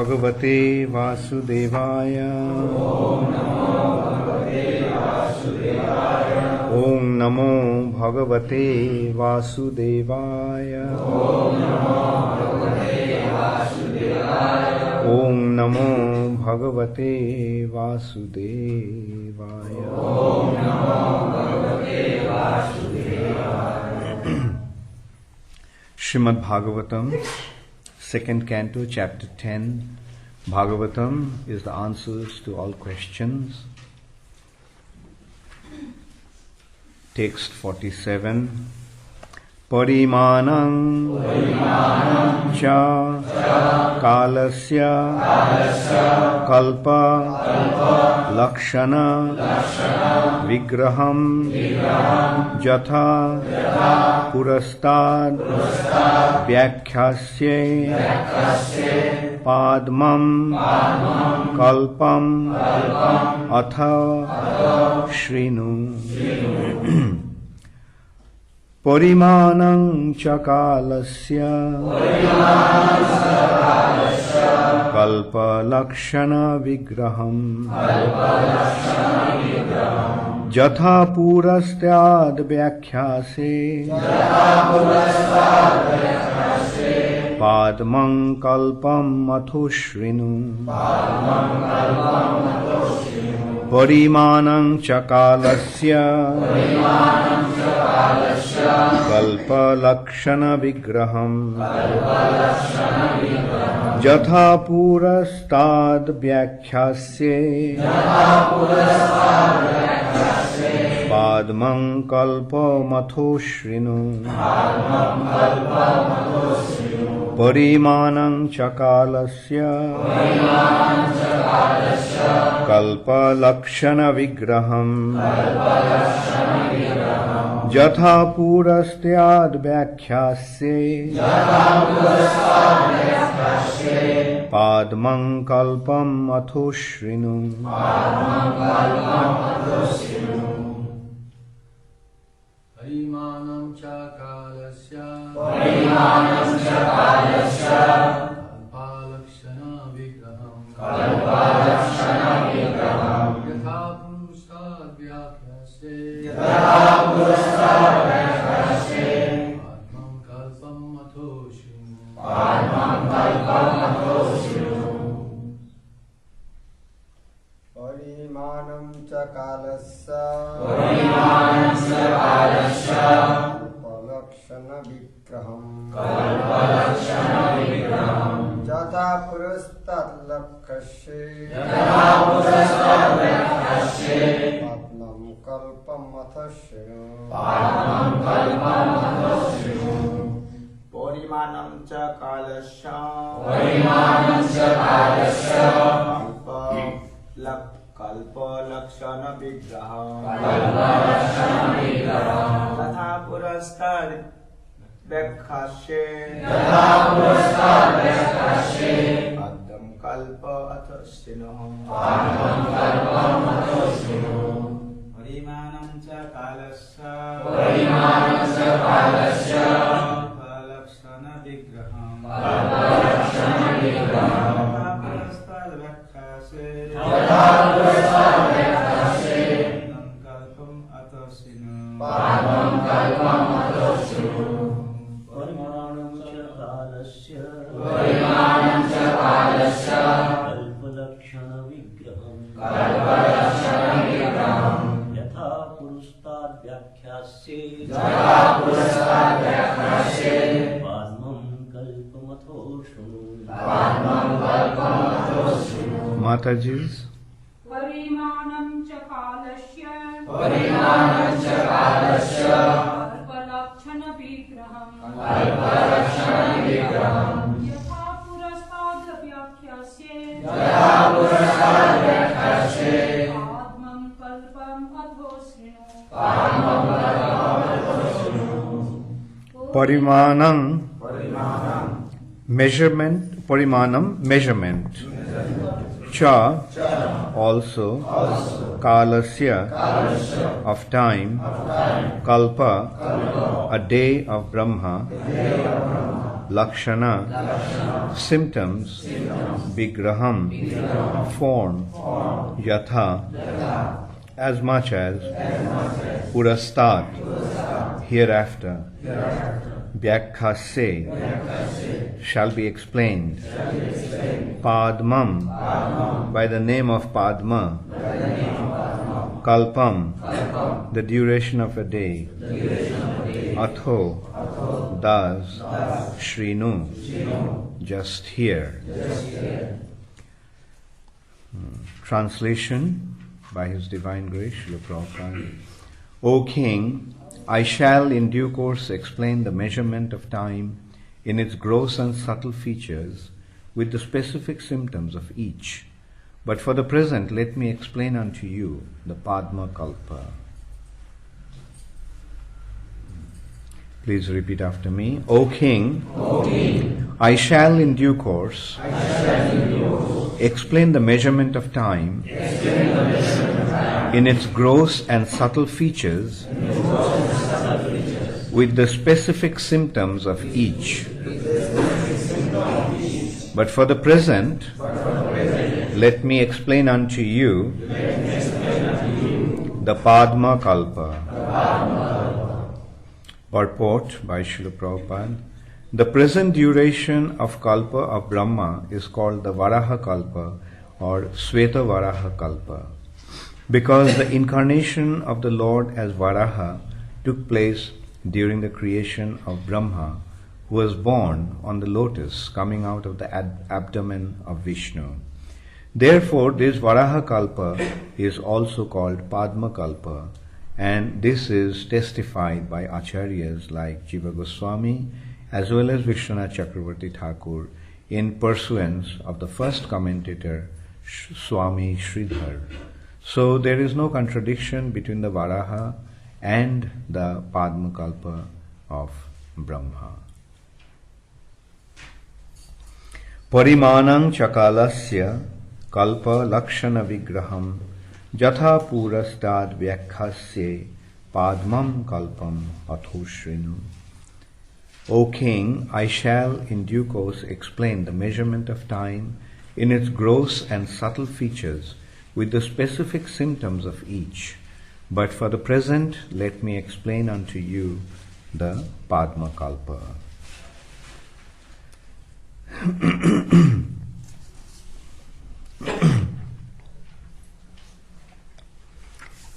भगवते वासुदेवाय। ओम नमो भगवते वासुदेवाय। ओम नमो भगवते वासुदेवाय। Srimad Bhagavatam, second canto, chapter 10. Bhagavatam is the answers to all questions. Text 47. Parimanam cha kalasya kalpa lakshana vigraham jatha purastad vyakhyasye padmam kalpam atha shrinu. Parimanam chakalasya kalpa lakshana vigraham jatha purastyad vyakhyase padmam kalpam atho-shrinu. Parimanam chakalasya kalpa lakshana vigraham jatha purastad vyakhyasye padmam kalpam atho-shrinu. Parimanam chakalasya kalpa lakshana vigraham jatha purastyad vyakhyasye padmam kalpam atho-shrinu. Parimanam chakalasya kalpa lakshana vigraham yatha purastad vyakhyase padmam kalpam atho-shrinu. Parimanam chakalasya kalpalakshana vigraham jatha purastad vyakhyase padmam kalpam atho-shrinu. Parimanam chakalasya kalpa lakshana vigraham jatha purastad vyakhyase padmam kalpa atho-shrinu. Parimanam chakalasya kalpa lakshana vigraham jatha purastad vyakhyase padmam kalpam atho-shrinu. Parimanam chakalasya kalpalakshana vigraham yatha purastad vyakhyase padmam kalpam atho-shrinu. Mataji's. Parimanam chakalasya kalpalakshana vigraham yatha purastad vyakhyase padmam kalpam atho-shrinu. Parimanam measurement. Parimanam measurement. Cha also kalasya of time, kalpa a day of Brahma, Lakshana, symptoms, Vigraham, form, Yatha, as much as, Purastat, hereafter, Vyakkhase, shall be explained, Padmam, by the name of Padma, Kalpam, the duration of a day, Atho, thus, Shrinu, just here. Translation by His Divine Grace, Srila Prabhupada. O King, I shall in due course explain the measurement of time in its gross and subtle features with the specific symptoms of each. But for the present, let me explain unto you the Padma Kalpa. Please repeat after me. O King, I shall in due course explain the measurement of time in its gross and subtle features with the specific symptoms of each. But for the present, let me explain unto you the Padma Kalpa. Purport by Srila Prabhupada. The present duration of Kalpa of Brahma is called the Varaha Kalpa or Sweta Varaha Kalpa, because the incarnation of the Lord as Varaha took place during the creation of Brahma, who was born on the lotus coming out of the abdomen of Vishnu. Therefore, this Varaha Kalpa is also called Padma Kalpa, and this is testified by acharyas like Jiva Goswami as well as Vishwanath Chakravarti Thakur in pursuance of the first commentator Swami Sridhar. So there is no contradiction between the Varaha and the Padma Kalpa of Brahma. Parimanang chakalasya kalpa lakshana vigraham jatha purastad vyakkhasye padmam kalpam atho shrinu. O King, I shall in due course explain the measurement of time in its gross and subtle features with the specific symptoms of each. But for the present, let me explain unto you the Padma Kalpa.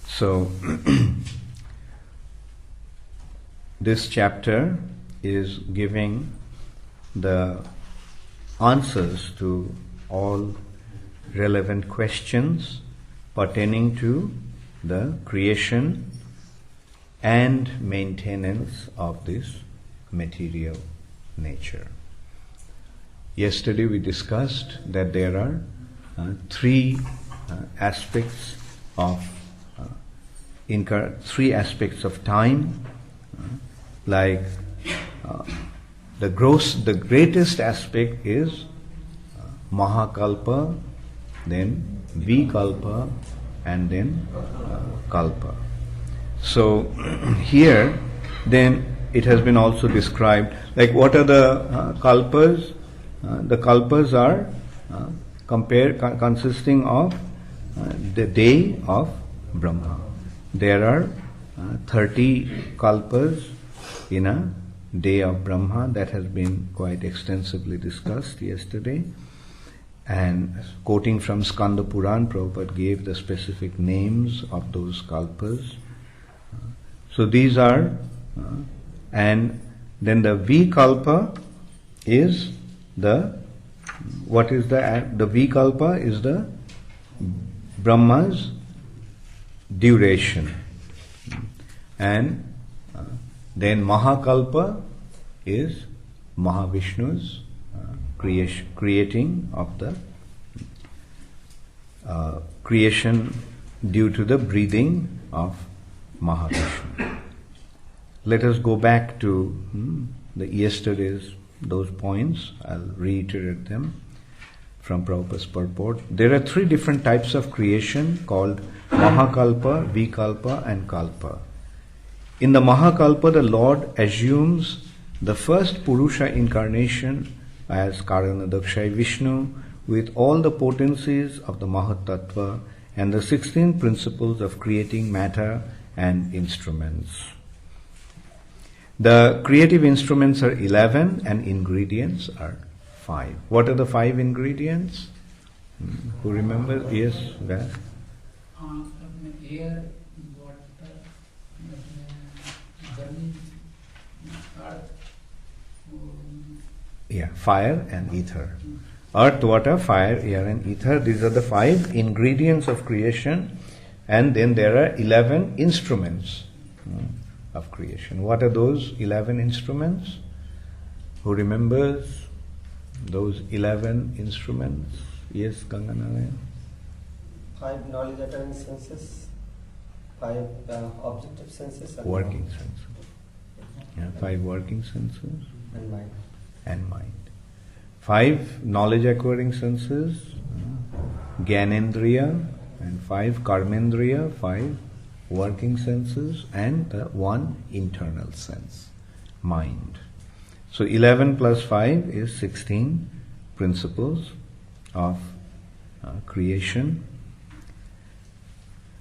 So, this chapter is giving the answers to all relevant questions pertaining to the creation and maintenance of this material nature. Yesterday we discussed that there are three aspects of time, like the greatest aspect is Mahakalpa, then Vikalpa, and then Kalpa. So here then it has been also described, like what are the Kalpas? The Kalpas are consisting of the day of Brahma. There are 30 Kalpas in a day of Brahma. That has been quite extensively discussed yesterday. And quoting from Skanda Puran, Prabhupada gave the specific names of those kalpas. So these are, and then the Vikalpa is the Vikalpa is the Brahma's duration. And then Mahakalpa is Mahavishnu's creating of the creation due to the breathing of Mahavishnu. Let us go back to yesterday's those points. I'll reiterate them from Prabhupada's purport. There are three different types of creation called Mahakalpa, Vikalpa and Kalpa. In the Mahakalpa, the Lord assumes the first Purusha incarnation as Karanadakshay Vishnu with all the potencies of the Mahatattva and the 16 principles of creating matter and instruments. The creative instruments are 11 and ingredients are 5. What are the 5 ingredients? Who remembers? Yes, where? Air, water, burning, earth. Yeah, fire and ether. Earth, water, fire, air and ether. These are the 5 ingredients of creation. And then there are 11 instruments of creation. What are those 11 instruments? Who remembers those 11 instruments? Yes, Ganganarayan? 5 knowledge acquiring senses, 5 objective senses, and Working senses. Yeah, 5 working senses and mind. and mind. 5 knowledge acquiring senses, Gyanendriya, and 5 Karmendriya, 5 working senses, and 1 internal sense, mind. So 11 plus 5 is 16 principles of creation.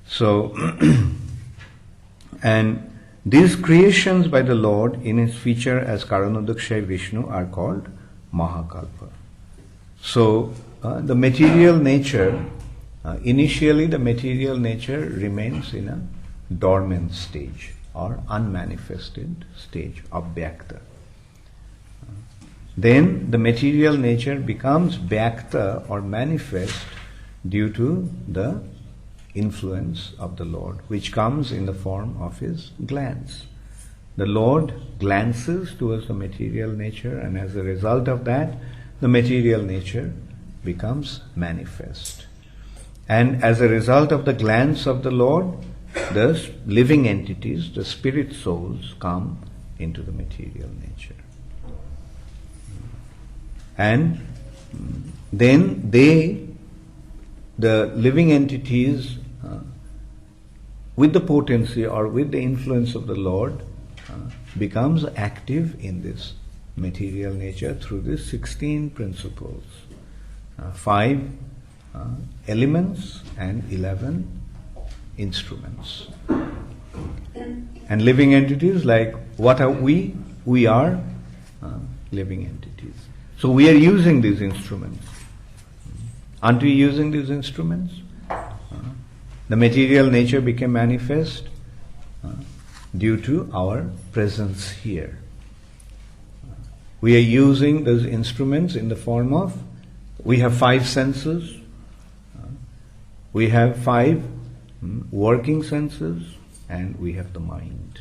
So, and these creations by the Lord in his feature as Karanadakshay Vishnu are called Mahakalpa. So, the material nature, initially the material nature remains in a dormant stage or unmanifested stage of Vyakta. Then the material nature becomes Vyakta or manifest due to the influence of the Lord, which comes in the form of his glance. The Lord glances towards the material nature, and as a result of that, the material nature becomes manifest. And as a result of the glance of the Lord, the living entities, the spirit souls, come into the material nature. And then the living entities, with the potency or with the influence of the Lord, becomes active in this material nature through these 16 principles, 5 elements and 11 instruments. And living entities, like what are we? We are living entities. So we are using these instruments. Aren't we using these instruments? The material nature became manifest due to our presence here. We are using those instruments in the form of, we have 5 senses, we have 5 working senses, and we have the mind.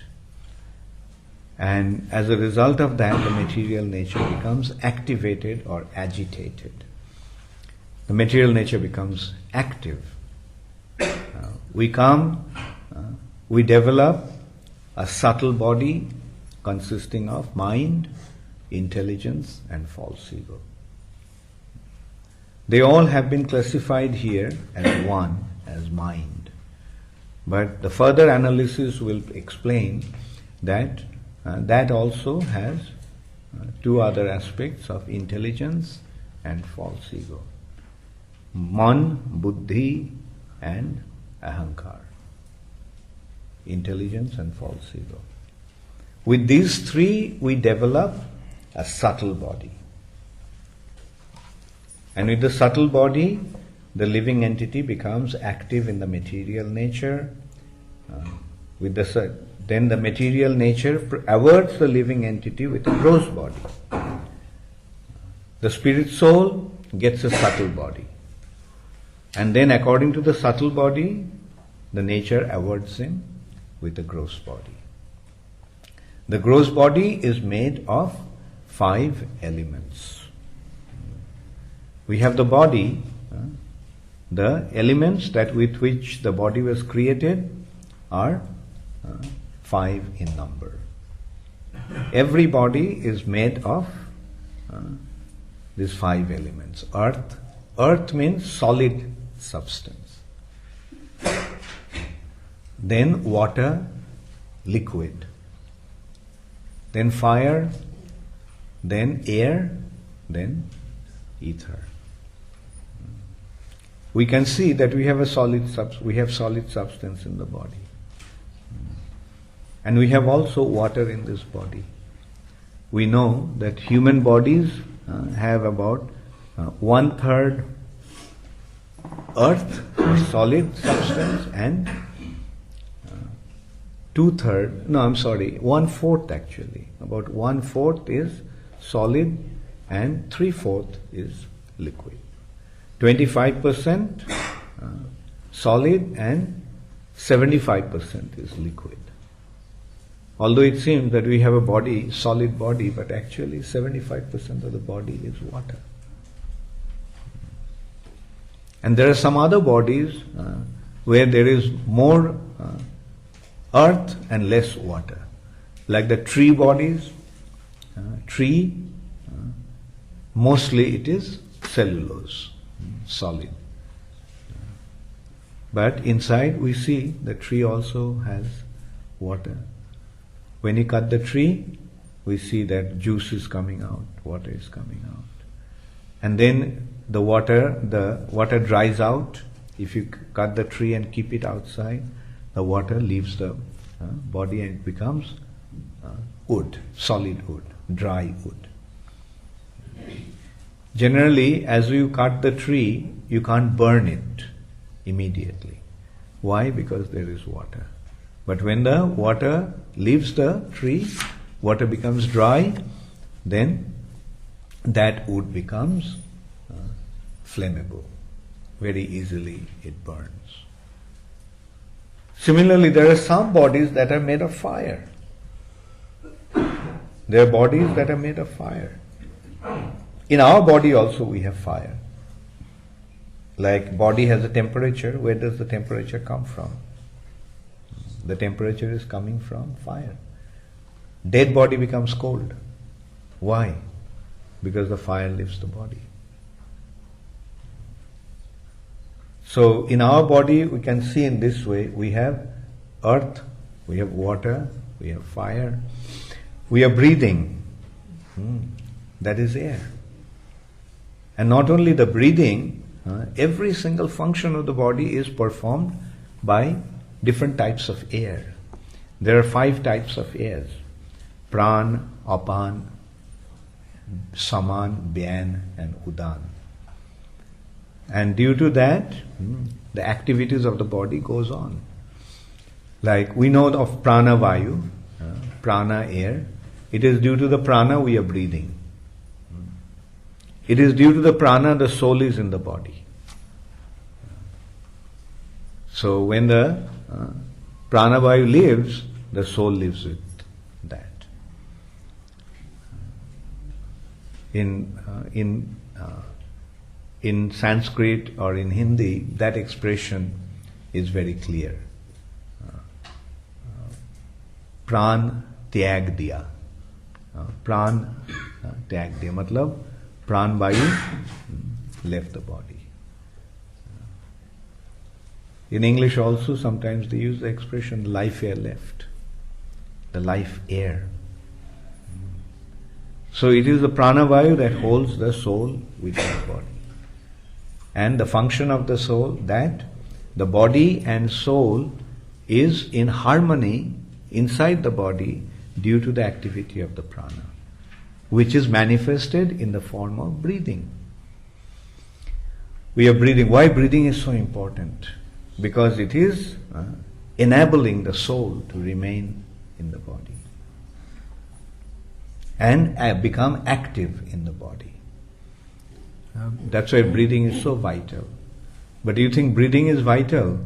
And as a result of that, the material nature becomes activated or agitated. The material nature becomes active. We develop a subtle body consisting of mind, intelligence, and false ego. They all have been classified here as one, as mind. But the further analysis will explain that that also has 2 other aspects of intelligence and false ego. Man, buddhi, and ahankar. Intelligence and false ego. With these 3, we develop a subtle body. And with the subtle body, the living entity becomes active in the material nature. Then the material nature averts the living entity with a gross body. The spirit soul gets a subtle body. And then according to the subtle body, the nature averts him with a gross body. The gross body is made of 5 elements. We have the body, the elements that with which the body was created are 5 in number. Every body is made of these 5 elements. Earth. Earth means solid substance. Then water, liquid. Then fire, then air, then ether. We can see that we have solid substance in the body. And we have also water in this body. We know that human bodies have about 1/3 earth, solid substance, and 1/4 actually. About 1/4 is solid and 3/4 is liquid. 25% solid and 75% is liquid. Although it seems that we have a body, solid body, but actually 75% of the body is water. And there are some other bodies where there is more earth and less water. Like the tree bodies, mostly it is cellulose, solid. But inside we see the tree also has water. When you cut the tree, we see that juice is coming out, water is coming out. And then the water dries out. If you cut the tree and keep it outside, the water leaves the body and it becomes wood, solid wood, dry wood. Generally, as you cut the tree, you can't burn it immediately. Why? Because there is water. But when the water leaves the tree, water becomes dry, then that wood becomes flammable. Very easily it burns. Similarly, there are some bodies that are made of fire. There are bodies that are made of fire. In our body also we have fire. Like body has a temperature, where does the temperature come from? The temperature is coming from fire. Dead body becomes cold. Why? Because the fire lifts the body. So in our body we can see in this way, we have earth, we have water, we have fire, we are breathing. That is air. And not only the breathing, every single function of the body is performed by different types of air. There are 5 types of airs: pran, apan, saman, byan, and udan. And due to that, the activities of the body goes on. Like we know of prana vayu, prana air. It is due to the prana we are breathing. It is due to the prana the soul is in the body. So when the prana vayu lives, the soul lives with that. In Sanskrit or in Hindi, that expression is very clear. Pran tyag diya. Pran tyag diya. Matlab, pran vayu left the body. In English also sometimes they use the expression life air left. The life air. So it is the prana vayu that holds the soul within the body. And the function of the soul, that the body and soul is in harmony inside the body due to the activity of the prana, which is manifested in the form of breathing. We are breathing. Why breathing is so important? Because it is enabling the soul to remain in the body and become active in the body. That's why breathing is so vital. But do you think breathing is vital?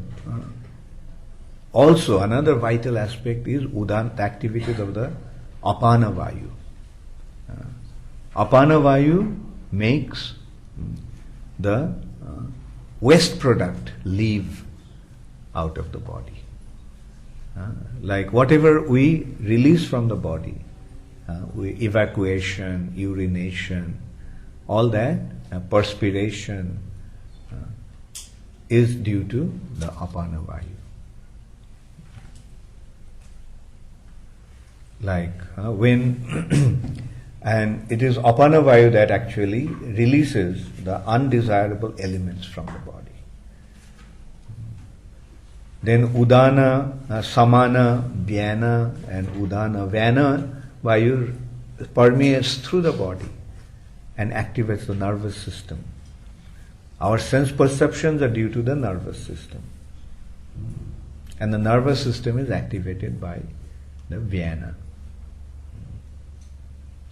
Also, another vital aspect is udan, the activities of the apana vayu. Apana vayu makes the waste product leave out of the body. Like whatever we release from the body, evacuation, urination, all that, perspiration, is due to the apana vayu. Like when And it is apana vayu that actually releases the undesirable elements from the body. Then udana, samana, vyana, and udana, vyana vayu permeates through the body and activates the nervous system. Our sense perceptions are due to the nervous system. And the nervous system is activated by the vyana.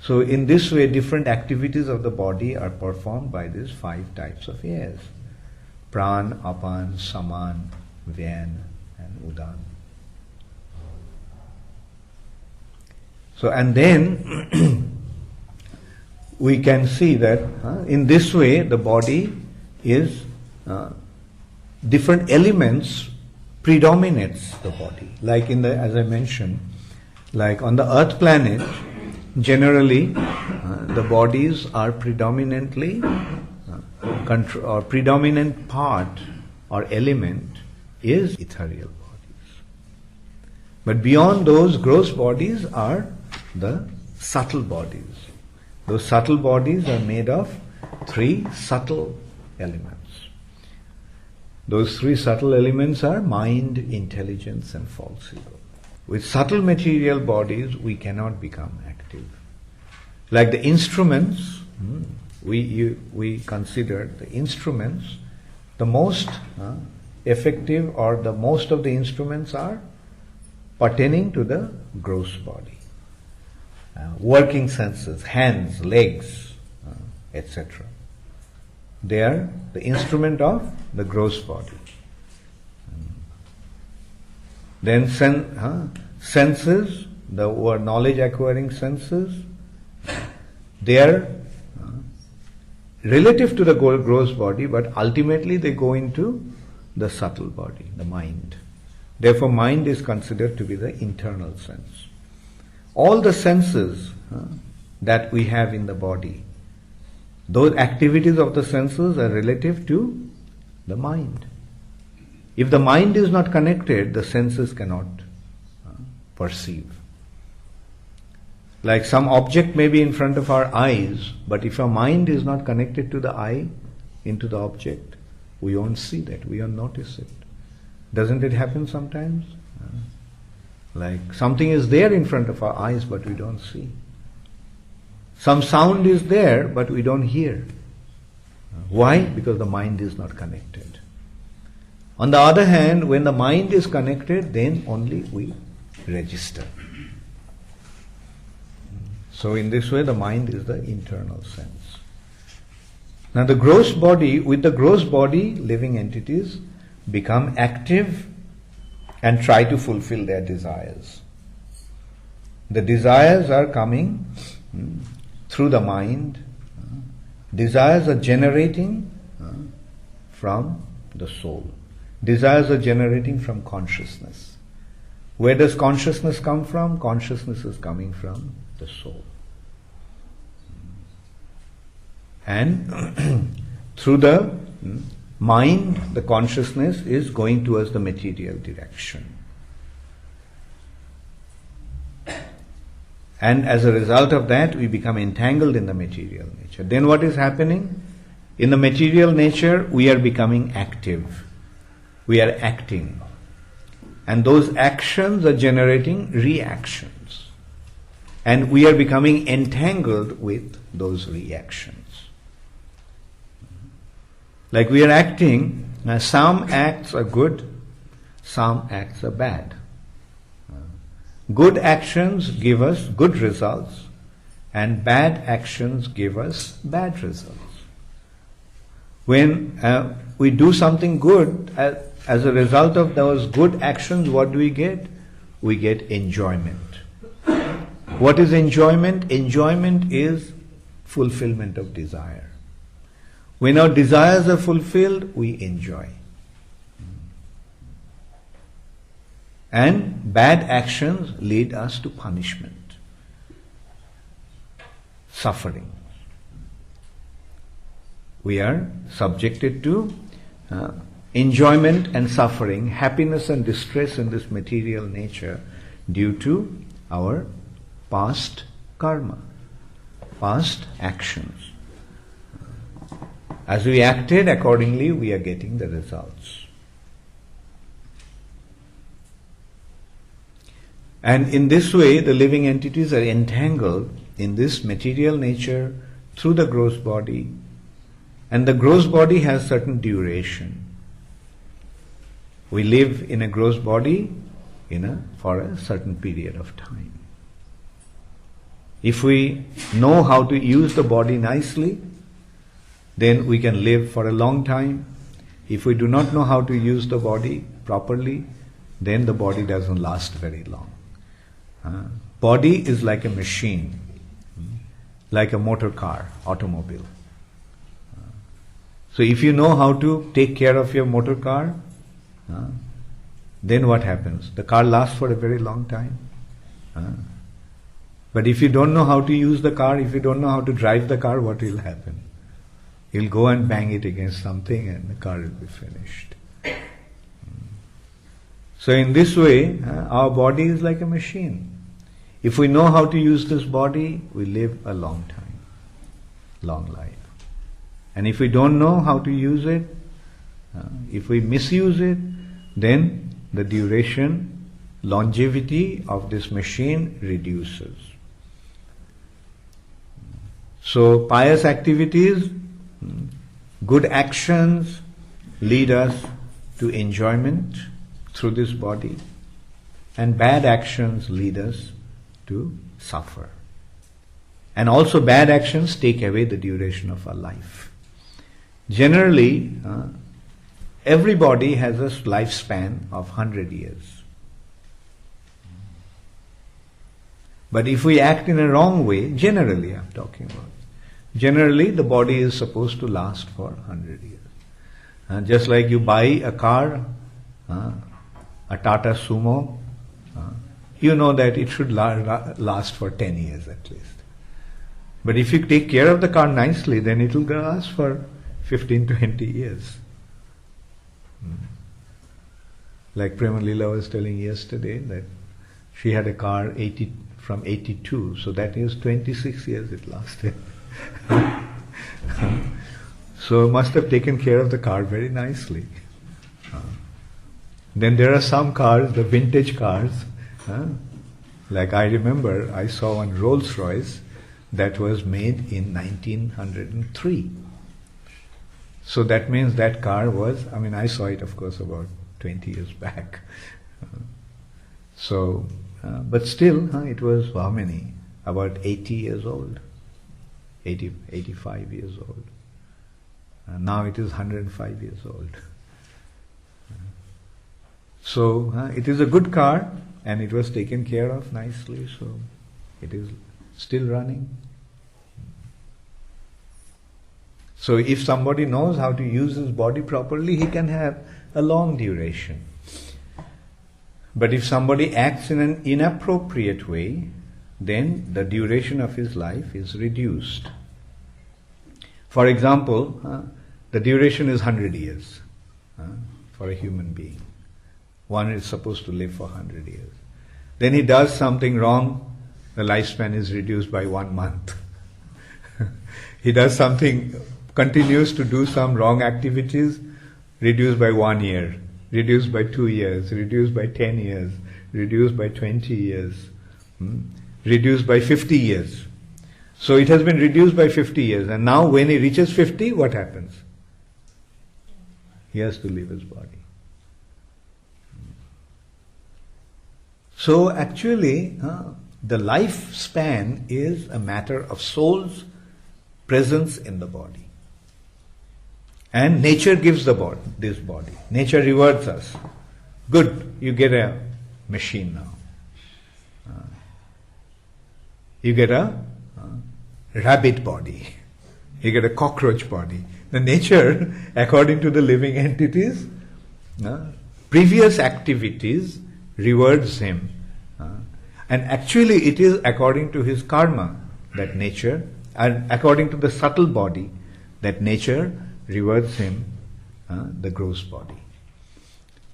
So in this way, different activities of the body are performed by these 5 types of airs. Pran, apan, saman, vyan, and udan. So and then we can see that in this way the body is different elements predominates the body. Like as I mentioned, like on the earth planet, generally the bodies are predominantly or predominant part or element is ethereal bodies. But beyond those gross bodies are the subtle bodies. Those subtle bodies are made of 3 subtle elements. Those 3 subtle elements are mind, intelligence, and false ego. With subtle material bodies, we cannot become active. Like the instruments, we consider the instruments, the most effective or the most of the instruments are pertaining to the gross body. Working senses, hands, legs, etc. They are the instrument of the gross body. Then senses, the knowledge acquiring senses, they are relative to the gross body, but ultimately they go into the subtle body, the mind. Therefore, mind is considered to be the internal sense. All the senses that we have in the body, those activities of the senses are relative to the mind. If the mind is not connected, the senses cannot perceive. Like some object may be in front of our eyes, but if our mind is not connected to the eye, into the object, we won't see that, we won't notice it. Doesn't it happen sometimes? Like something is there in front of our eyes, but we don't see. Some sound is there, but we don't hear. Why? Because the mind is not connected. On the other hand, when the mind is connected, then only we register. So in this way, the mind is the internal sense. Now the gross body, with the gross body, living entities become active and try to fulfill their desires. The desires are coming through the mind. Desires are generating from the soul. Desires are generating from consciousness. Where does consciousness come from? Consciousness is coming from the soul. And through the mind, the consciousness is going towards the material direction. And as a result of that, we become entangled in the material nature. Then what is happening? In the material nature, we are becoming active. We are acting. And those actions are generating reactions. And we are becoming entangled with those reactions. Like we are acting, some acts are good, some acts are bad. Good actions give us good results, and bad actions give us bad results. When we do something good, as a result of those good actions, what do we get? We get enjoyment. What is enjoyment? Enjoyment is fulfillment of desire. When our desires are fulfilled, we enjoy. And bad actions lead us to punishment, suffering. We are subjected to enjoyment and suffering, happiness and distress in this material nature due to our past karma. past actions. As we acted, accordingly we are getting the results. And in this way, the living entities are entangled in this material nature through the gross body, and the gross body has certain duration. We live in a gross body for a certain period of time. If we know how to use the body nicely, then we can live for a long time. If we do not know how to use the body properly, then the body doesn't last very long. Body is like a machine, like a motor car, automobile. So if you know how to take care of your motor car, then what happens? The car lasts for a very long time. But if you don't know how to use the car, if you don't know how to drive the car, what will happen? You'll go and bang it against something and the car will be finished. So in this way, our body is like a machine. If we know how to use this body, we live a long time, long life. And if we don't know how to use it, if we misuse it, then the duration, longevity of this machine reduces. So pious activities, good actions lead us to enjoyment through this body, and bad actions lead us to suffer. And also bad actions take away the duration of our life. Generally, everybody has a lifespan of 100 years. But if we act in a wrong way, generally I'm talking about, generally the body is supposed to last for 100 years. Just like you buy a car, a Tata Sumo, you know that it should last for 10 years at least. But if you take care of the car nicely, then it will last for 15, 20 years. Like Prema Lila was telling yesterday that she had a car from 82, so that is 26 years it lasted. So must have taken care of the car very nicely. Then there are some cars, the vintage cars, like I remember I saw one Rolls Royce that was made in 1903. So that means that car was, I saw it of course about 20 years back. But still, it was how many? About 80 years old. 85 years old. Now it is 105 years old. So it is a good car and it was taken care of nicely, so it is still running. So if somebody knows how to use his body properly, he can have a long duration. But if somebody acts in an inappropriate way, then the duration of his life is reduced. For example, the duration is 100 years for a human being. One is supposed to live for 100 years. Then he does something wrong, the lifespan is reduced by 1 month. He does something, continues to do some wrong activities, reduced by 1 year, reduced by 2 years, reduced by 10 years, reduced by 20 years, reduced by 50 years. So it has been reduced by 50 years, and now when he reaches 50, what happens? He has to leave his body. So actually, the lifespan is a matter of soul's presence in the body. And nature gives this body. Nature rewards us. Good, you get a machine now. You get a rabbit body. You get a cockroach body. The nature, according to the living entities, previous activities rewards him. And actually it is according to his karma that nature, and according to the subtle body, that nature rewards him the gross body.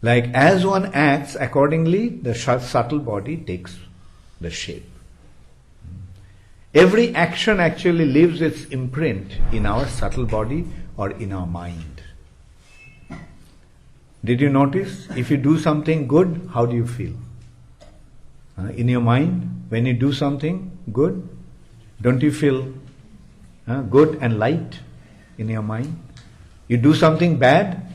Like as one acts accordingly, the subtle body takes the shape. Every action actually leaves its imprint in our subtle body or in our mind. Did you notice? If you do something good, how do you feel? In your mind, when you do something good, don't you feel good and light in your mind? You do something bad,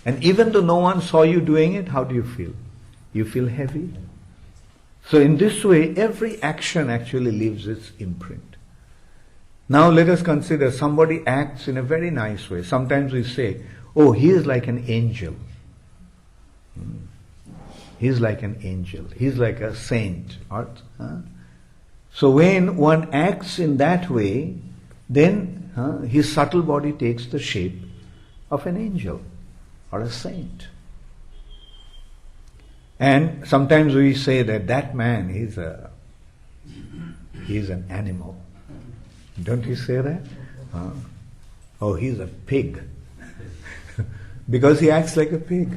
and even though no one saw you doing it, how do you feel? You feel heavy. So in this way, every action actually leaves its imprint. Now let us consider somebody acts in a very nice way. Sometimes we say, oh, he is like an angel. He is like an angel. He is like a saint. So when one acts in that way, then his subtle body takes the shape of an angel or a saint. And sometimes we say that man is an animal. Don't you say that? Oh, he's a pig. Because he acts like a pig.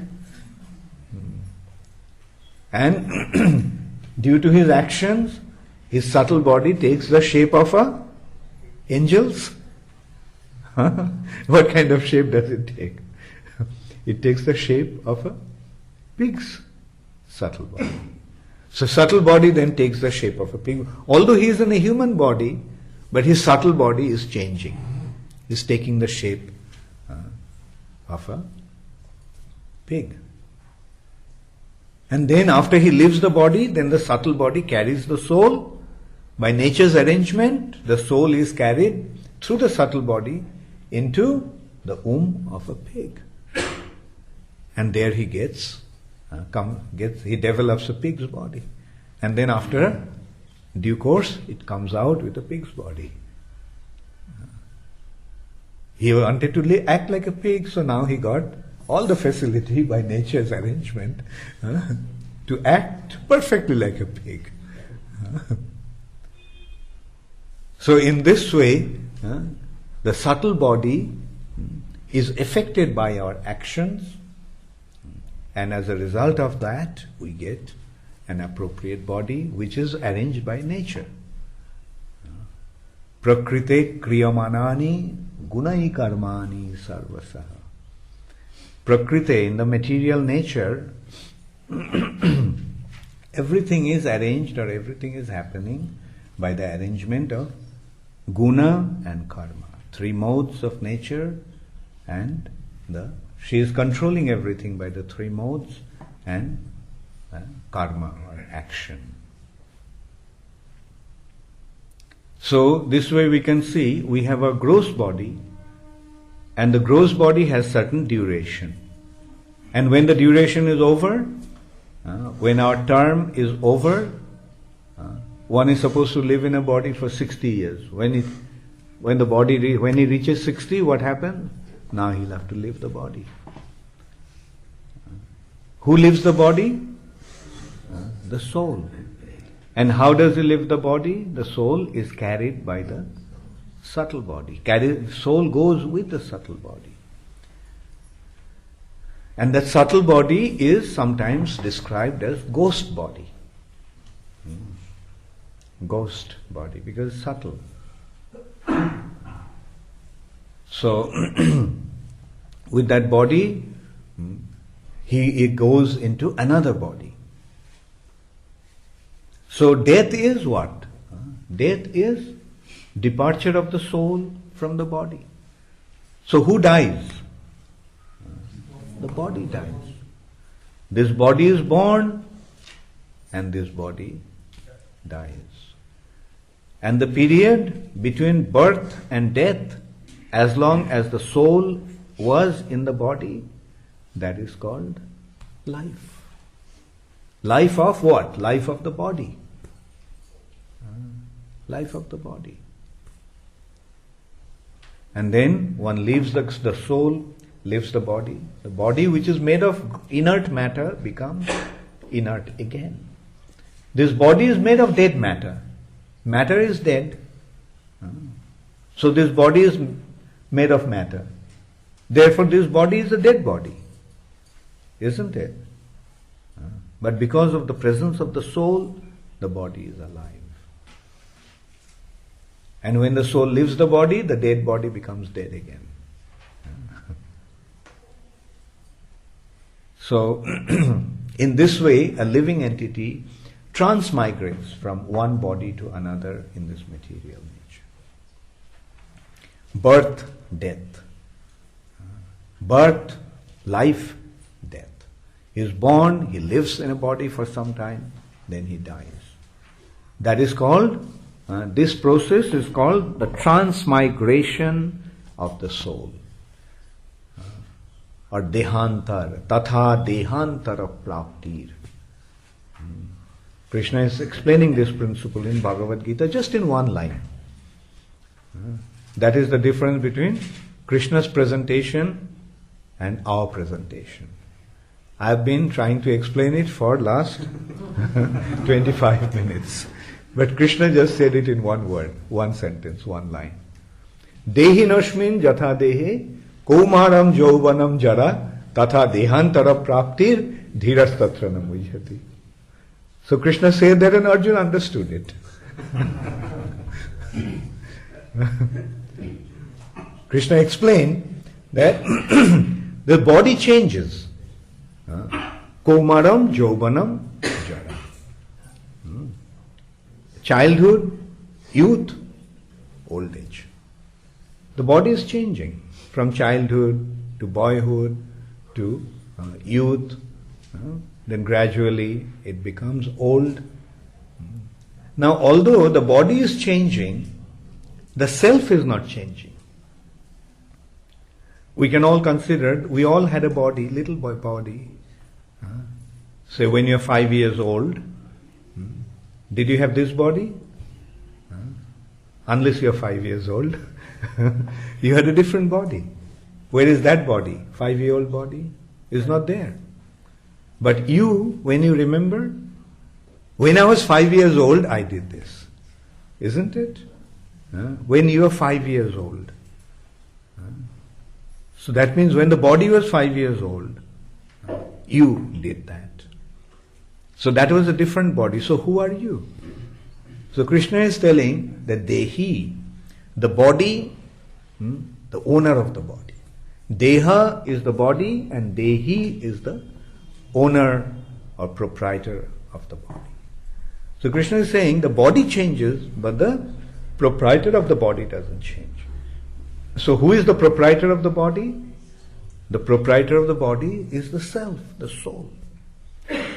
And due to his actions, his subtle body takes the shape of a angel's. What kind of shape does it take? It takes the shape of a pig's subtle body. So subtle body then takes the shape of a pig. Although he is in a human body, but his subtle body is changing. He's taking the shape of a pig. And then after he leaves the body, then the subtle body carries the soul. By nature's arrangement, the soul is carried through the subtle body into the womb of a pig. And there he he develops a pig's body. And then after due course, it comes out with a pig's body. He wanted to act like a pig, so now he got all the facility by nature's arrangement to act perfectly like a pig. So in this way, the subtle body is affected by our actions, and as a result of that, we get an appropriate body which is arranged by nature. Prakrite kriyamanani gunai karmani sarvasaha. Prakrite, in the material nature, everything is arranged or everything is happening by the arrangement of guna and karma. Three modes of nature, and she is controlling everything by the three modes and karma or action. So this way we can see we have a gross body, and the gross body has certain duration. And when the duration is over, when our term is over, one is supposed to live in a body for 60 years. When he reaches 60, what happens? Now he'll have to leave the body. Who leaves the body? The soul. And how does he leave the body? The soul is carried by the subtle body. Soul goes with the subtle body. And that subtle body is sometimes described as ghost body. Ghost body, because it's subtle. So, with that body, he goes into another body. So death is what? Death is departure of the soul from the body. So who dies? The body dies. This body is born and this body dies. And the period between birth and death, as long as the soul was in the body, that is called life. Life of what? Life of the body. Life of the body. And then one leaves the soul, leaves the body. The body which is made of inert matter becomes inert again. This body is made of dead matter. Matter is dead. So this body is made of matter. Therefore this body is a dead body. Isn't it? But because of the presence of the soul, the body is alive. And when the soul leaves the body dead body becomes dead again. So, in this way, a living entity transmigrates from one body to another in this material nature. Birth, death. Birth, life, death. He is born, he lives in a body for some time, then he dies. That is called, this process is called the transmigration of the soul. Or dehantar, tatha dehantara praptir. Krishna is explaining this principle in Bhagavad Gita just in one line. That is the difference between Krishna's presentation and our presentation. I have been trying to explain it for last 25 minutes. But Krishna just said it in one word, one sentence, one line. Dehinashmin jatha dehe Kaumaram jauvanam jara tatha dehantara praptir dhirastatra namujhati. So Krishna said that and Arjuna understood it. Krishna explained that the body changes. Kaumaram jauvanam jara. Childhood, youth, old age. The body is changing. From childhood to boyhood to youth, then gradually it becomes old. Now, although the body is changing, the self is not changing. We can all consider, we all had a body, little boy body. Say when you're 5 years old, did you have this body? Unless you're 5 years old. You had a different body. Where is that body? 5-year-old body is not there. But you, when you remember, when I was 5 years old, I did this. Isn't it? When you were 5 years old. So that means when the body was 5 years old, you did that. So that was a different body. So who are you? So Krishna is telling that Dehi, the body, the owner of the body. Deha is the body and Dehi is the owner or proprietor of the body. So Krishna is saying the body changes but the proprietor of the body doesn't change. So who is the proprietor of the body? The proprietor of the body is the self, the soul.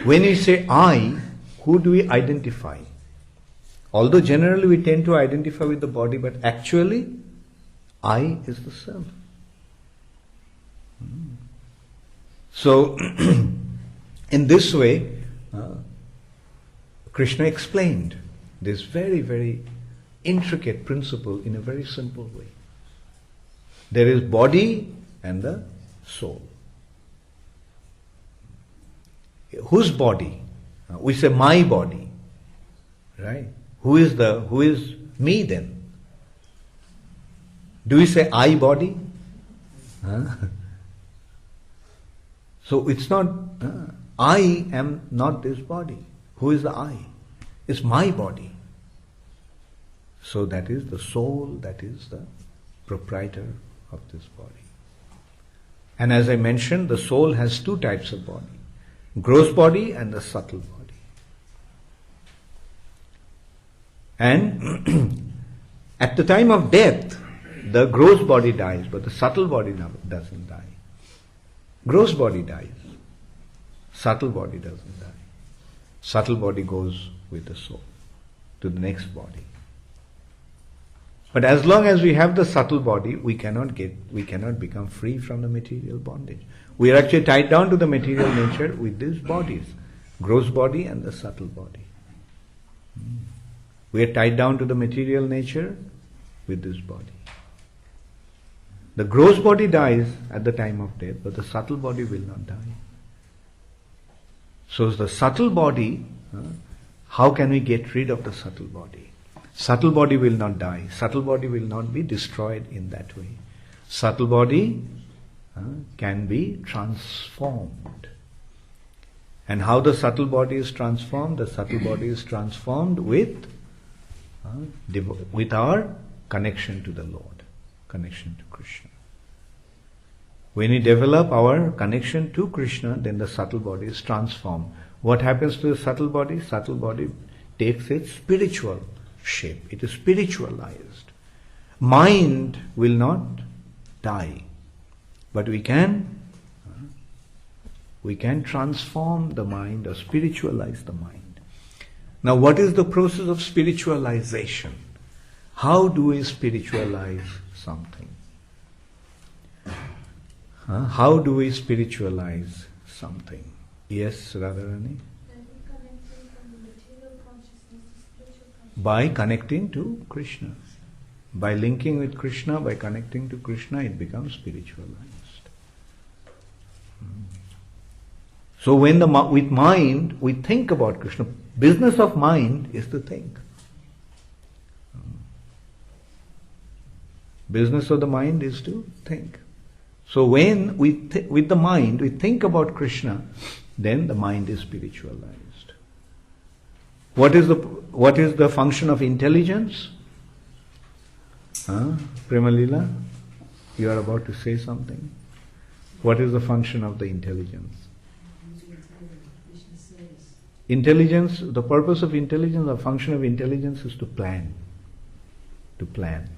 When we say I, who do we identify? Although generally we tend to identify with the body, but actually I is the self. So, in this way, Krishna explained this very, very intricate principle in a very simple way. There is body and the soul. Whose body? We say my body, right? Who is me then? Do we say I body? So it's not, I am not this body. Who is the I? It's my body. So that is the soul, that is the proprietor of this body. And as I mentioned, the soul has two types of body. Gross body and the subtle body. And at the time of death, the gross body dies, but the subtle body doesn't die. Gross body dies. Subtle body doesn't die. Subtle body goes with the soul to the next body. But as long as we have the subtle body, we cannot become free from the material bondage. We are actually tied down to the material nature with these bodies, gross body and the subtle body. We are tied down to the material nature with this body. The gross body dies at the time of death, but the subtle body will not die. So the subtle body, how can we get rid of the subtle body? Subtle body will not die. Subtle body will not be destroyed in that way. Subtle body can be transformed. And how the subtle body is transformed? The subtle body is transformed with our connection to the Lord, connection to Krishna. When we develop our connection to Krishna, then the subtle body is transformed. What happens to the subtle body? Subtle body takes its spiritual shape. It is spiritualized. Mind will not die, but we can transform the mind or spiritualize the mind. Now, what is the process of spiritualization? How do we spiritualize something? How do we spiritualize something? Yes, Radharani? By connecting to Krishna. By linking with Krishna, by connecting to Krishna, it becomes spiritualized. So when with mind, we think about Krishna. Business of mind is to think. Business of the mind is to think. So when with the mind, we think about Krishna, then the mind is spiritualized. What is the function of intelligence? Premalila, you are about to say something. What is the function of the intelligence? Intelligence, the purpose of intelligence, the function of intelligence is to plan. To plan.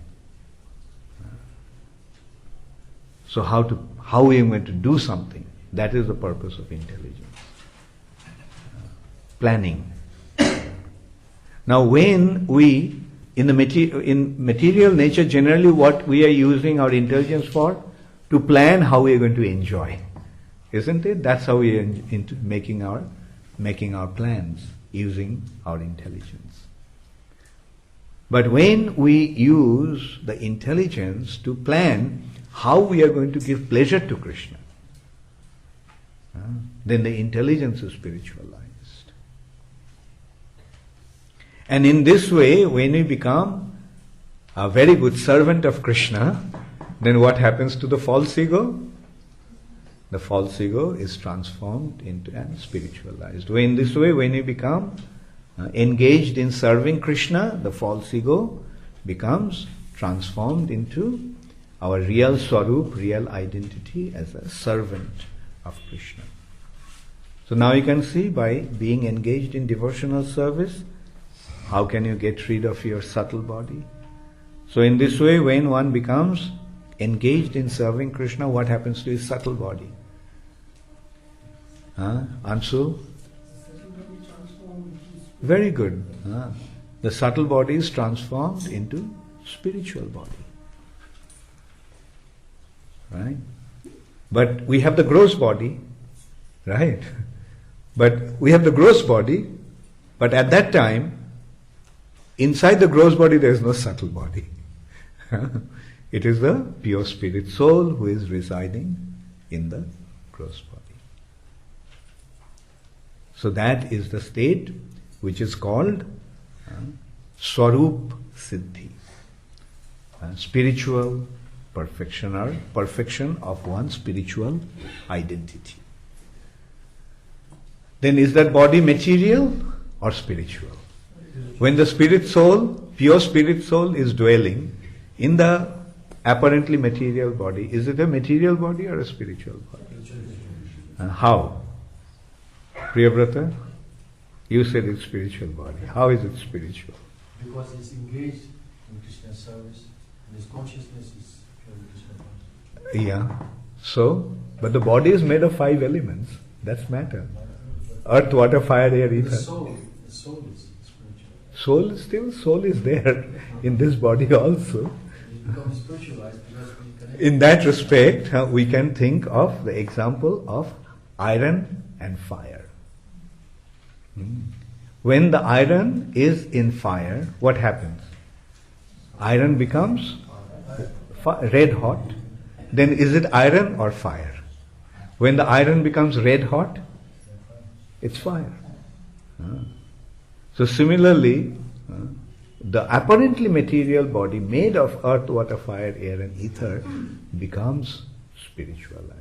So how we are going to do something, that is the purpose of intelligence. Planning. Now when we, in material nature, generally what we are using our intelligence for? To plan how we are going to enjoy. Isn't it? That's how we are into making our plans, using our intelligence. But when we use the intelligence to plan how we are going to give pleasure to Krishna, then the intelligence is spiritualized. And in this way, when we become a very good servant of Krishna, then what happens to the false ego? The false ego is transformed into and spiritualized. In this way, when we become engaged in serving Krishna, the false ego becomes transformed into our real swarup, real identity as a servant of Krishna. So now you can see, by being engaged in devotional service, how can you get rid of your subtle body? So in this way, when one becomes engaged in serving Krishna, what happens to his subtle body? Ansu? Very good. The subtle body is transformed into spiritual body. Right? But we have the gross body, right? But we have the gross body, but at that time, inside the gross body there is no subtle body. It is the pure spirit soul who is residing in the gross body. So that is the state which is called Swarup Siddhi, spiritual perfection, or perfection of one's spiritual identity. Then is that body material or spiritual? When the spirit soul, pure spirit soul, is dwelling in the apparently material body, is it a material body or a spiritual body? How? Priyabrata, you said it's spiritual body. How is it spiritual? Because it's engaged in Krishna's service, and his consciousness is purely Krishna conscious. Yeah. So, but the body is made of 5 elements. That's matter. Earth, water, fire, air, ether. The soul is spiritual. Soul is there in this body also. It becomes spiritualized because we connect. In that respect, we can think of the example of iron and fire. When the iron is in fire, what happens? Iron becomes red hot. Then is it iron or fire? When the iron becomes red hot, it's fire. So similarly, the apparently material body made of earth, water, fire, air and ether becomes spiritualized.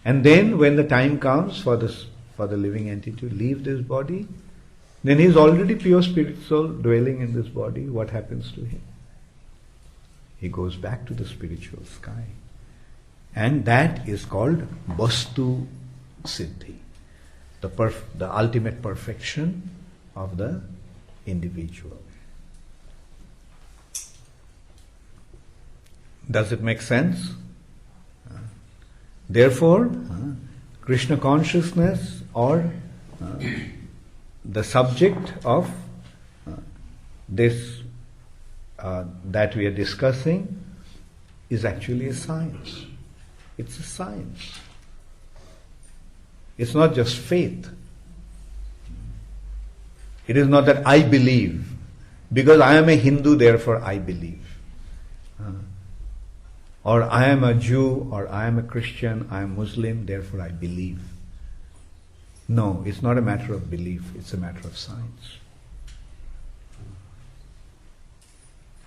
And then when the time comes for the living entity to leave this body, then he is already pure spirit soul dwelling in this body. What happens to him? He goes back to the spiritual sky. And that is called Vastu Siddhi, the ultimate perfection of the individual. Does it make sense? Therefore, Krishna consciousness or the subject of this that we are discussing is actually a science. It's a science. It's not just faith. It is not that I believe. Because I am a Hindu, therefore I believe. Or I am a Jew, or I am a Christian, I am Muslim, therefore I believe. No, it's not a matter of belief, it's a matter of science.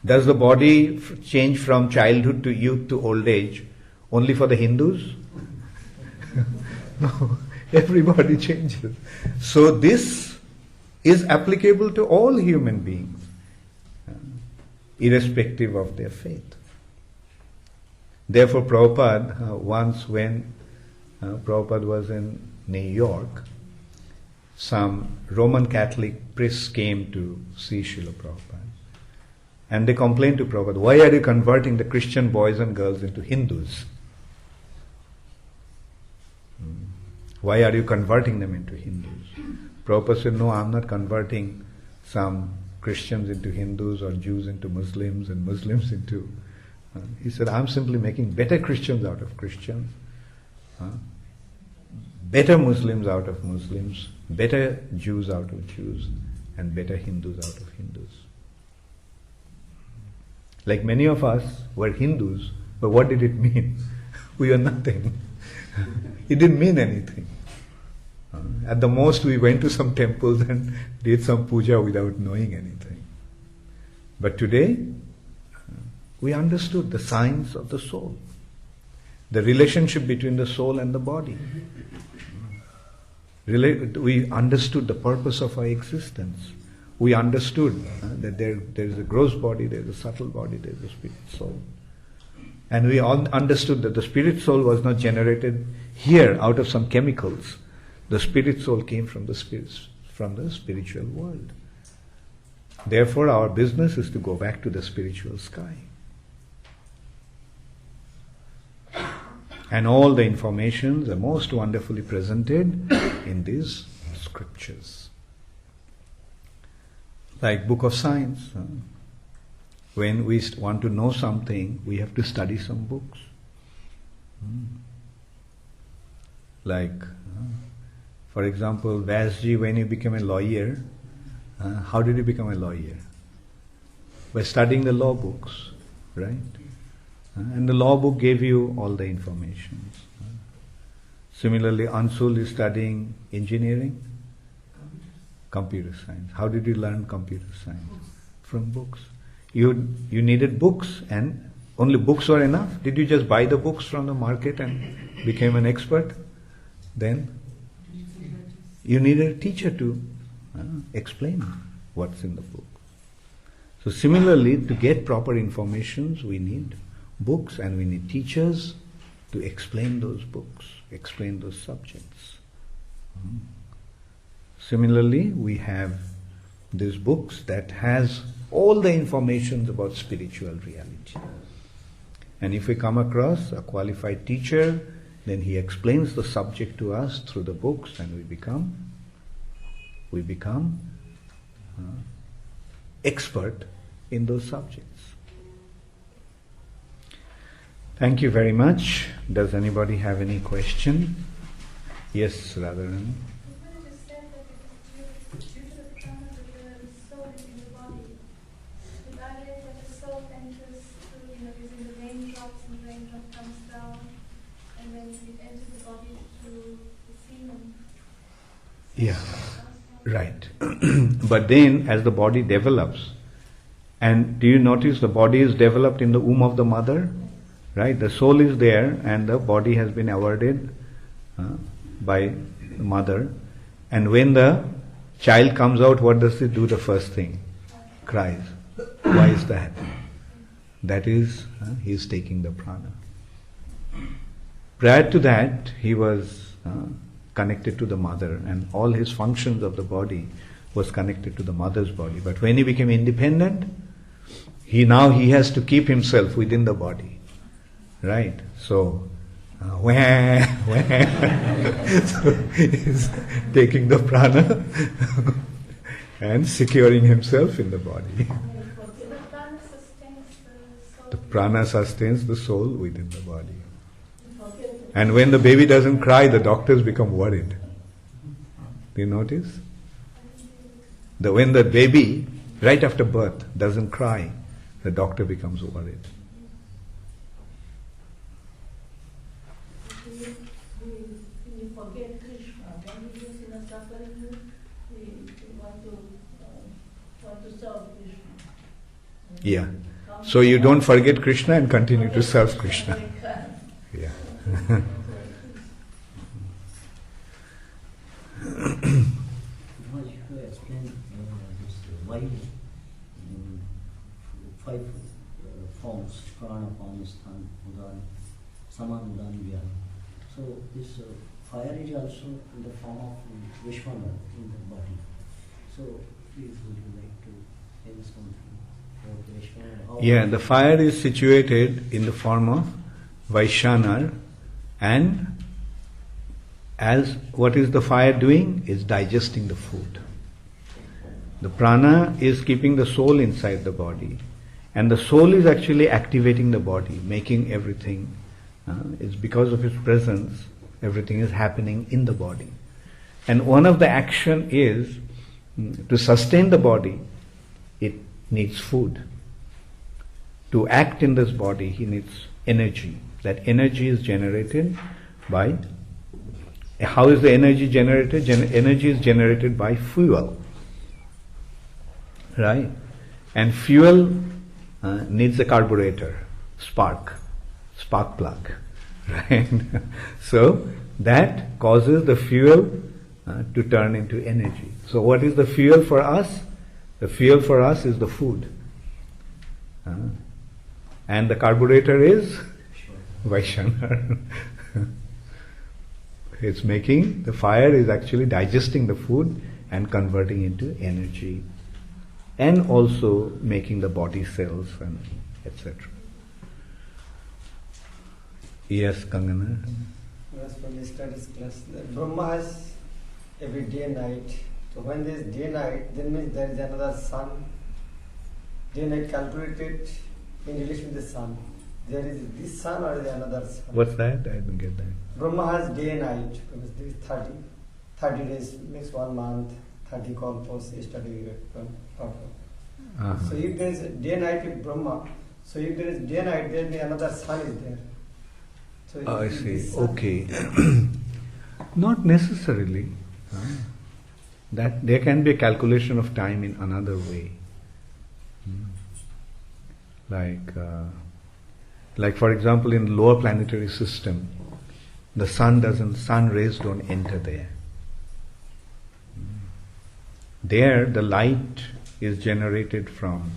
Does the body change from childhood to youth to old age only for the Hindus? No, everybody changes. So this is applicable to all human beings, irrespective of their faith. Therefore, Prabhupada, once when Prabhupada was in New York, some Roman Catholic priests came to see Srila Prabhupada. And they complained to Prabhupada, why are you converting the Christian boys and girls into Hindus? Why are you converting them into Hindus? Prabhupada said, no, I'm not converting some Christians into Hindus or Jews into Muslims and Muslims into... he said, I'm simply making better Christians out of Christians, better Muslims out of Muslims, better Jews out of Jews, and better Hindus out of Hindus. Like many of us were Hindus, but what did it mean? We were nothing. It didn't mean anything. At the most, we went to some temples and did some puja without knowing anything. But today, we understood the science of the soul, the relationship between the soul and the body. We understood the purpose of our existence. We understood that there is a gross body, there is a subtle body, there is a spirit soul. And we all understood that the spirit soul was not generated here out of some chemicals. The spirit soul came from the spiritual world. Therefore, our business is to go back to the spiritual sky. And all the informations are most wonderfully presented in these scriptures. Like Book of Science. When we want to know something, we have to study some books. Like, for example, Vyasji, when he became a lawyer, how did he become a lawyer? By studying the law books, right? And the law book gave you all the information. Similarly, Ansul is studying engineering, computer science. How did you learn computer science? From books. You needed books, and only books were enough. Did you just buy the books from the market and became an expert? Then you needed a teacher to explain what's in the book. So similarly, to get proper information, we need books and we need teachers to explain those books, explain those subjects. Similarly, we have these books that has all the information about spiritual reality. And if we come across a qualified teacher, then he explains the subject to us through the books, and we become expert in those subjects. Thank you very much. Does anybody have any question? Yes, Radharani. You just said that it is due to the prana that the soul is in the body. But I read that the soul enters through, using the raindrops, and the raindrop comes down, and then it enters the body through the semen. Yeah, right. But then, as the body develops, and do you notice the body is developed in the womb of the mother? Right? The soul is there and the body has been awarded by the mother. And when the Child comes out, what does it do the first thing? Cries. Why is that? That is, he is taking the prana. Prior to that, he was connected to the mother, and all his functions of the body was connected to the mother's body. But when he became independent, he has to keep himself within the body. Right? So, so he's taking the prana and securing himself in the body. The prana sustains the soul within the body. And when the baby doesn't cry, the doctors become worried. Do you notice? When the baby, right after birth, doesn't cry, the doctor becomes worried. When you forget Krishna, when you is in a suffering mood, we want to serve Krishna. Yeah. So you don't forget Krishna and continue to serve Krishna. Yeah. Because you explained this why 5 forms, prana forms, than, udan, saman, udan, vyana. So this fire is also in the form of Vishwanath in the body. So please would you like to say something about Vishwanath? Yeah, the fire is situated in the form of Vaishyanar, and as what is the fire doing? Is digesting the food. The prana is keeping the soul inside the body, and the soul is actually activating the body, making everything. It's because of his presence, everything is happening in the body. And one of the action is to sustain the body, it needs food. To act in this body, he needs energy. That energy is generated by, how is the energy generated? Energy is generated by fuel. Right? And fuel needs a carburetor, spark plug. Right? So that causes the fuel to turn into energy. So what is the fuel for us? The fuel for us is the food. And the carburetor is Vaishyanar. It's making, the fire is actually digesting the food and converting into energy, and also making the body cells and etc. Yes, Kangana? Yes, from yesterday's class, Brahma has every day and night. So when there is day night, then means there is another sun. Day night calculated in relation to the sun. There is this sun or is another sun. What's that? I didn't get that. Brahma has day and night because there is 30 days makes 1 month, 30 kalpas, yesterday Uh-huh. So if there is day and night with Brahma, so if there is day and night, there will be another sun is there. So I if see. this sun- Okay. Not necessarily. That there can be a calculation of time in another way. Like for example, in the lower planetary system, the sun rays don't enter there. There, the light is generated from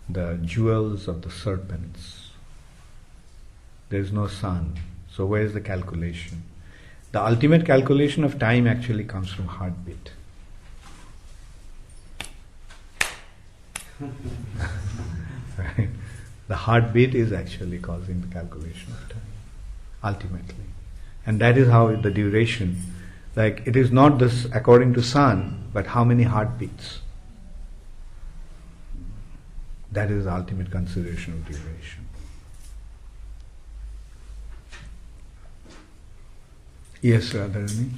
the jewels of the serpents. There is no sun. So where is the calculation? The ultimate calculation of time actually comes from heartbeat. Right? The heartbeat is actually causing the calculation of time, ultimately. And that is how the duration, like it is not this according to sun, but how many heartbeats. That is the ultimate consideration of duration. Yes, Radharani?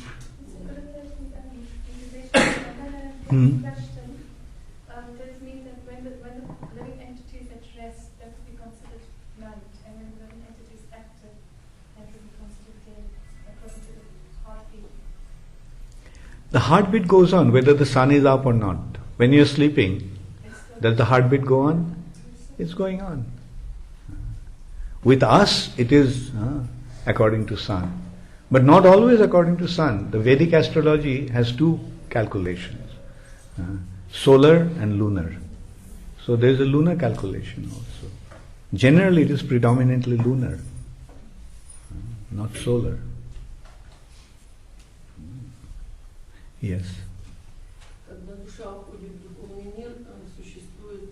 Does it mean that when the living entity is at rest, that would be considered night, and when the living entity is active, that would be considered day, according to the heartbeat? The heartbeat goes on whether the sun is up or not. When you're sleeping, does the heartbeat go on? It's going on. With us, it is according to sun. But not always according to sun. The Vedic astrology has 2 calculations. solar and lunar. So there is a lunar calculation also. Generally it is predominantly lunar, not solar. Yes. Когда душа уходит в духовный мир, существуют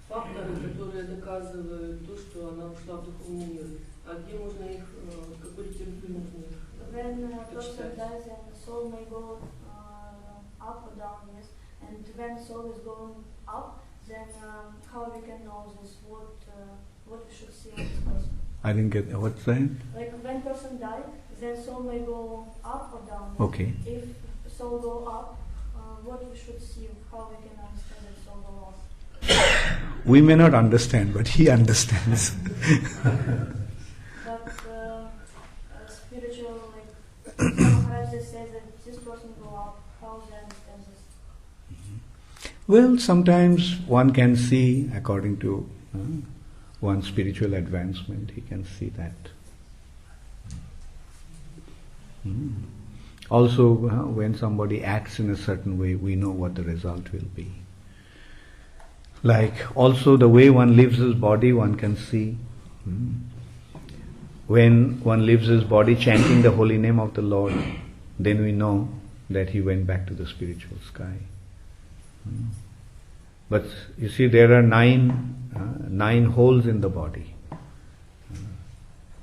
факторы, которые доказывают то, что она ушла в духовный мир. А где можно их, в какой литературе можно их When a person почитать? dies and the soul may go up or down, yes. And when soul is going up, then how we can know this? What we should see on this person? I didn't get what's that? Like when person died, then soul may go up or down. Yes? Okay. If soul go up, what we should see? How we can understand that soul go up? We may not understand, but he understands. But spiritual, like sometimes they say that this person go up. How they understand this? Well, sometimes one can see, according to one's spiritual advancement, he can see that. Also, when somebody acts in a certain way, we know what the result will be. Like, also the way one lives his body, one can see. When one lives his body chanting the holy name of the Lord, then we know that he went back to the spiritual sky. But you see, there are nine holes in the body.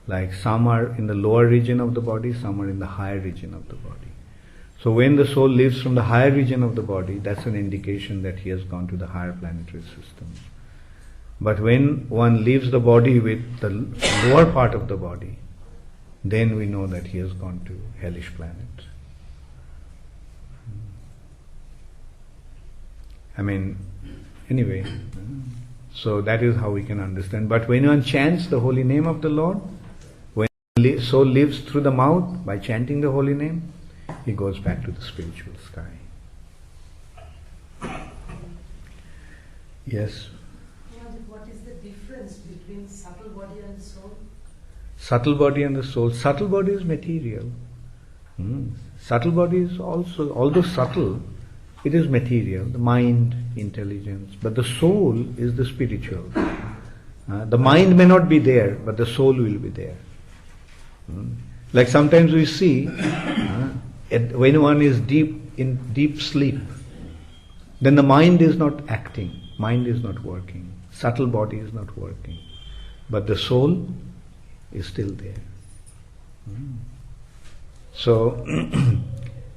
Like some are in the lower region of the body, some are in the higher region of the body. So when the soul lives from the higher region of the body, that's an indication that he has gone to the higher planetary systems. But when one leaves the body with the lower part of the body, then we know that he has gone to hellish planet. I mean, anyway, so that is how we can understand. But when one chants the holy name of the Lord, when soul lives through the mouth by chanting the holy name, he goes back to the spiritual sky. Yes? What is the difference between subtle body and soul? Subtle body and the soul. Subtle body is material. Subtle body is also, although subtle, it is material, the mind, intelligence, but the soul is the spiritual. The mind may not be there, but the soul will be there. Like sometimes we see, when one is in deep sleep, then the mind is not acting, mind is not working, subtle body is not working, but the soul is still there. So,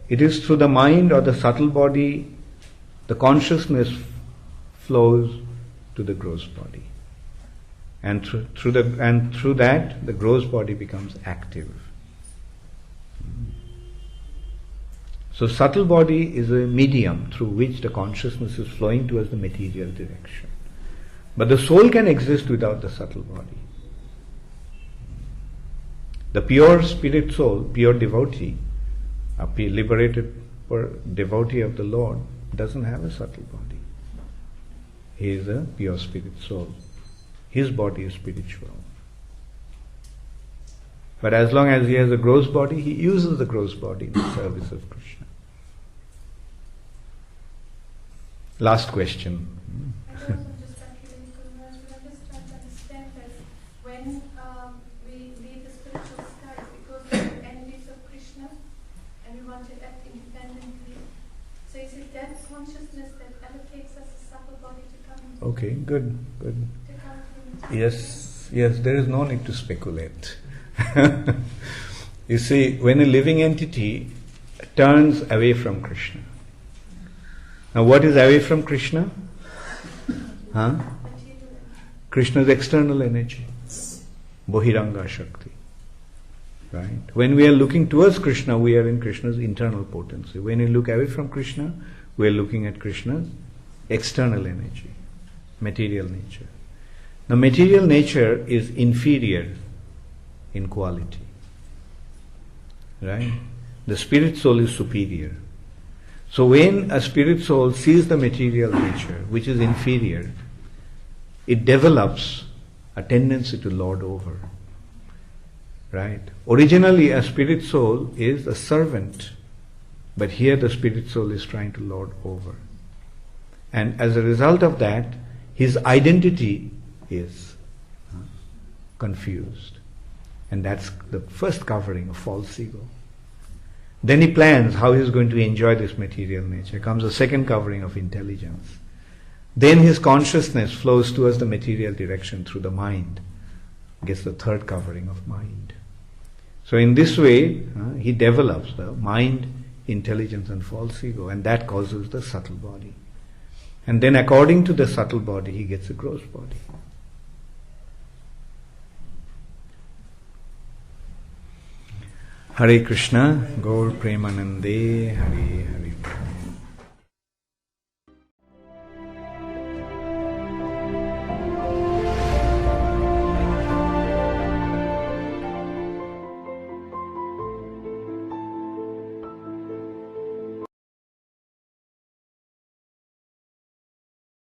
it is through the mind or the subtle body, the consciousness flows to the gross body. And through that, the gross body becomes active. So subtle body is a medium through which the consciousness is flowing towards the material direction. But the soul can exist without the subtle body. The pure spirit soul, pure devotee, a liberated devotee of the Lord, doesn't have a subtle body. He is a pure spirit soul. His body is spiritual. But as long as he has a gross body, he uses the gross body in the service of Krishna. Last question. And also just actually, I'm just trying to understand that when we leave the spiritual sky because we're enemies of Krishna and we want to act independently, so is it that consciousness that allocates us a subtle body to come? Okay, good. To come to Yes, there is no need to speculate. You see, when a living entity turns away from Krishna. Now what is away from Krishna? Krishna's external energy. Bohiranga Shakti. Right? When we are looking towards Krishna, we are in Krishna's internal potency. When we look away from Krishna, we are looking at Krishna's external energy, material nature. Now material nature is inferior in quality. Right? The spirit soul is superior. So when a spirit soul sees the material nature, which is inferior, it develops a tendency to lord over. Right? Originally a spirit soul is a servant, but here the spirit soul is trying to lord over. And as a result of that, his identity is confused. And that's the first covering of false ego. Then he plans how he's going to enjoy this material nature. Comes a second covering of intelligence. Then his consciousness flows towards the material direction through the mind. Gets the third covering of mind. So in this way, he develops the mind, intelligence and false ego, and that causes the subtle body. And then according to the subtle body, he gets a gross body. Hare Krishna, Gaur Premanande, Hare